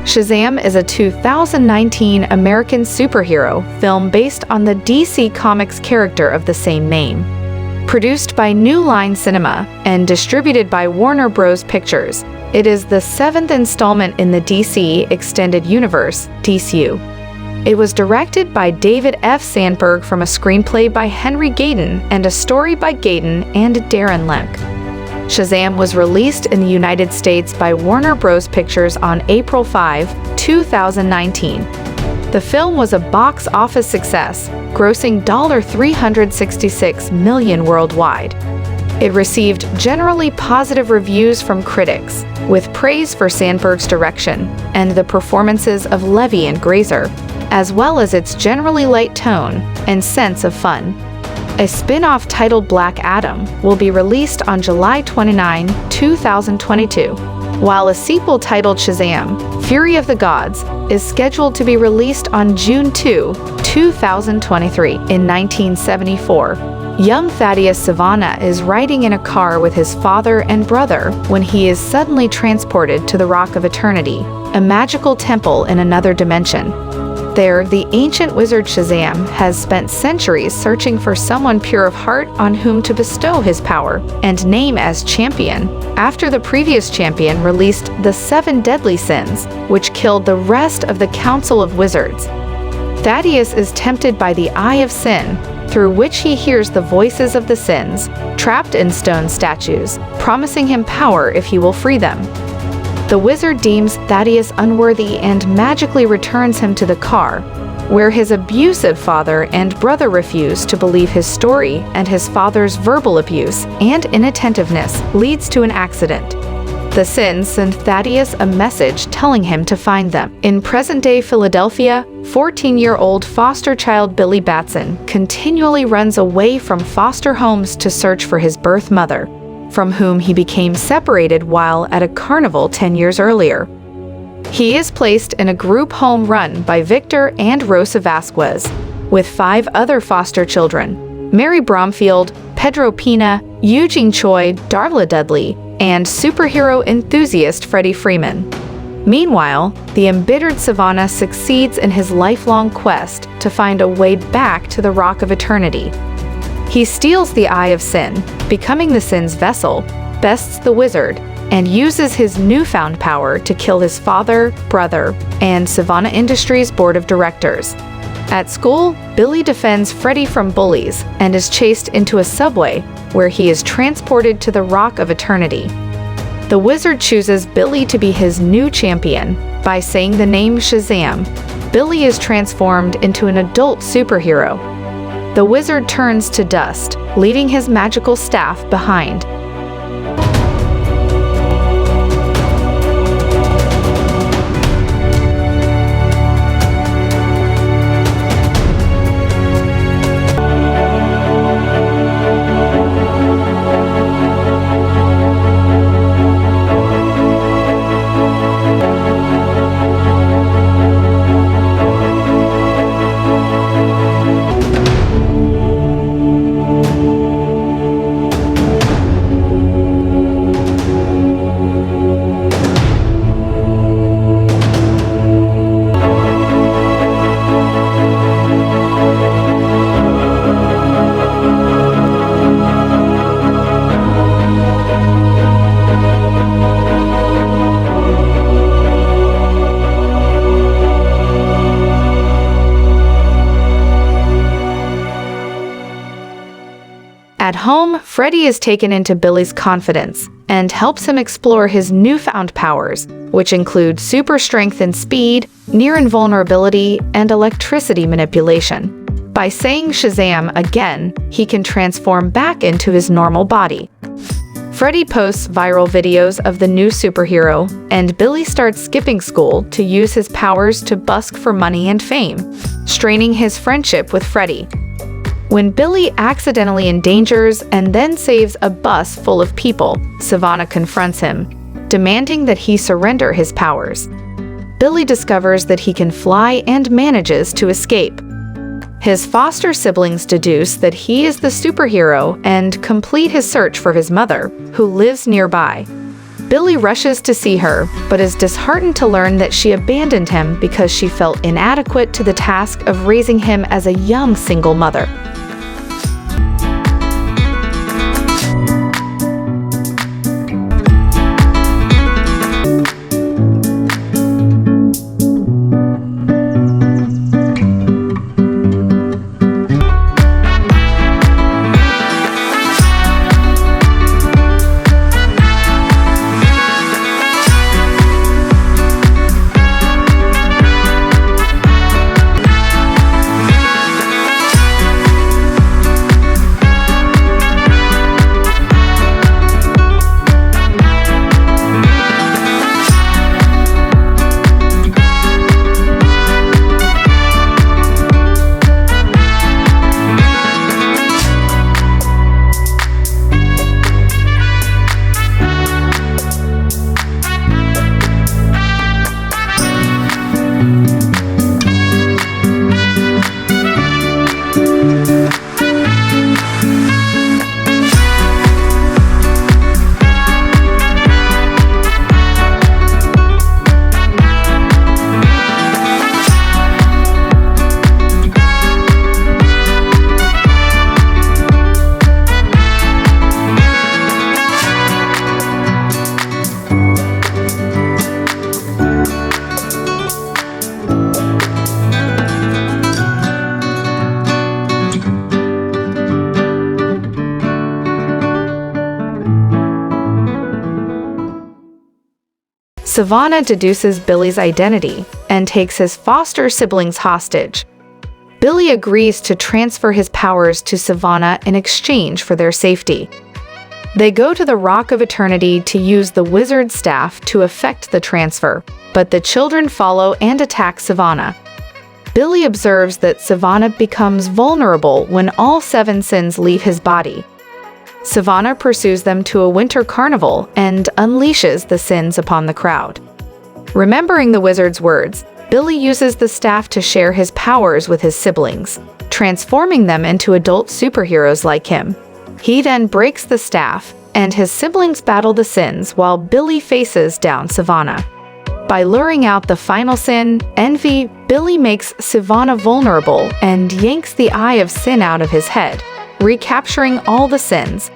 Shazam is a 2019 American superhero film based on the DC Comics character of the same name. Produced by New Line Cinema and distributed by Warner Bros. Pictures, it is the 7th installment in the DC Extended Universe, DCEU. It was directed by David F. Sandberg from a screenplay by Henry Gayden and a story by Gayden and Darren Lemke. Shazam was released in the United States by Warner Bros. Pictures on April 5, 2019. The film was a box office success, grossing $366 million worldwide. It received generally positive reviews from critics, with praise for Sandberg's direction and the performances of Levi and Grazer, as well as its generally light tone and sense of fun. A spin-off titled Black Adam will be released on July 29, 2022, while a sequel titled Shazam, Fury of the Gods, is scheduled to be released on June 2, 2023. In 1974, young Thaddeus Savannah is riding in a car with his father and brother when he is suddenly transported to the Rock of Eternity, a magical temple in another dimension. There, the ancient wizard Shazam has spent centuries searching for someone pure of heart on whom to bestow his power and name as champion, after the previous champion released the 7 deadly sins, which killed the rest of the Council of Wizards. Thaddeus is tempted by the Eye of Sin, through which he hears the voices of the sins, trapped in stone statues, promising him power if he will free them. The wizard deems Thaddeus unworthy and magically returns him to the car, where his abusive father and brother refuse to believe his story, and his father's verbal abuse and inattentiveness leads to an accident. The sins send Thaddeus a message telling him to find them. In present-day Philadelphia, 14-year-old foster child Billy Batson continually runs away from foster homes to search for his birth mother, from whom he became separated while at a carnival 10 years earlier. He is placed in a group home run by Victor and Rosa Vasquez, with 5 other foster children: Mary Bromfield, Pedro Pina, Eugene Choi, Darla Dudley, and superhero enthusiast Freddie Freeman. Meanwhile, the embittered Savannah succeeds in his lifelong quest to find a way back to the Rock of Eternity. He steals the Eye of Sin, becoming the Sin's vessel, bests the wizard, and uses his newfound power to kill his father, brother, and Savannah Industries board of directors. At school, Billy defends Freddie from bullies and is chased into a subway, where he is transported to the Rock of Eternity. The wizard chooses Billy to be his new champion. By saying the name Shazam, Billy is transformed into an adult superhero. The wizard turns to dust, leaving his magical staff behind. At home, Freddie is taken into Billy's confidence and helps him explore his newfound powers, which include super strength and speed, near invulnerability, and electricity manipulation. By saying Shazam again, he can transform back into his normal body. Freddie posts viral videos of the new superhero, and Billy starts skipping school to use his powers to busk for money and fame, straining his friendship with Freddie. When Billy accidentally endangers and then saves a bus full of people, Savannah confronts him, demanding that he surrender his powers. Billy discovers that he can fly and manages to escape. His foster siblings deduce that he is the superhero and complete his search for his mother, who lives nearby. Billy rushes to see her, but is disheartened to learn that she abandoned him because she felt inadequate to the task of raising him as a young single mother. Savannah deduces Billy's identity and takes his foster siblings hostage. Billy agrees to transfer his powers to Savannah in exchange for their safety. They go to the Rock of Eternity to use the wizard staff to effect the transfer, but the children follow and attack Savannah. Billy observes that Savannah becomes vulnerable when all 7 sins leave his body. Savannah pursues them to a winter carnival and unleashes the sins upon the crowd. Remembering the wizard's words, Billy uses the staff to share his powers with his siblings, transforming them into adult superheroes like him. He then breaks the staff, and his siblings battle the sins while Billy faces down Savannah. By luring out the final sin, envy, Billy makes Savannah vulnerable and yanks the eye of sin out of his head, recapturing all the sins.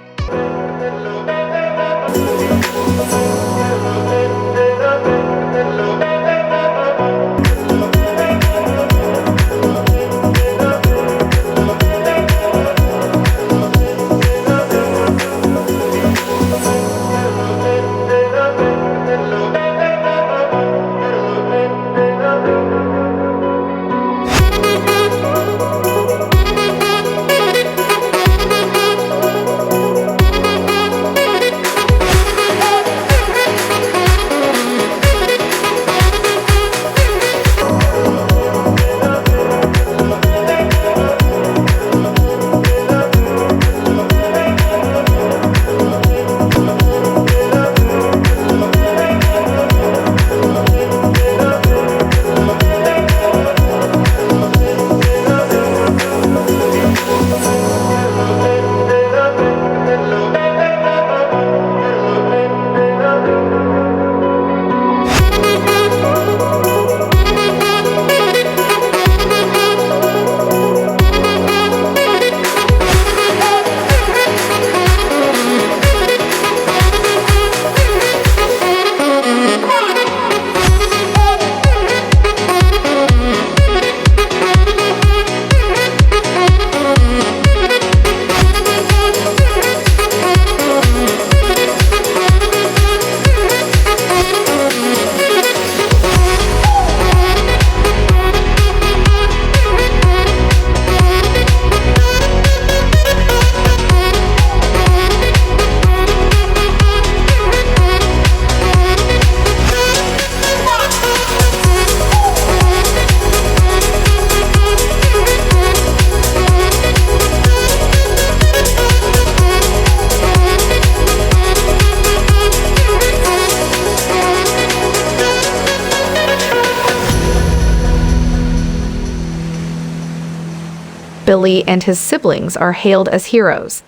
Billy and his siblings are hailed as heroes.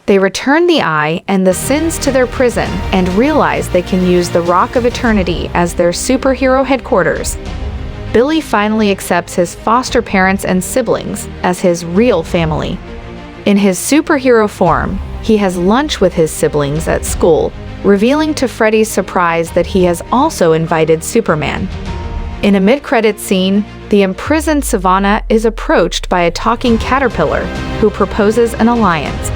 They return the eye and the sins to their prison and realize they can use the Rock of Eternity as their superhero headquarters. Billy finally accepts his foster parents and siblings as his real family. In his superhero form, he has lunch with his siblings at school, revealing to Freddy's surprise that he has also invited Superman. In a mid-credits scene, the imprisoned Savannah is approached by a talking caterpillar who proposes an alliance.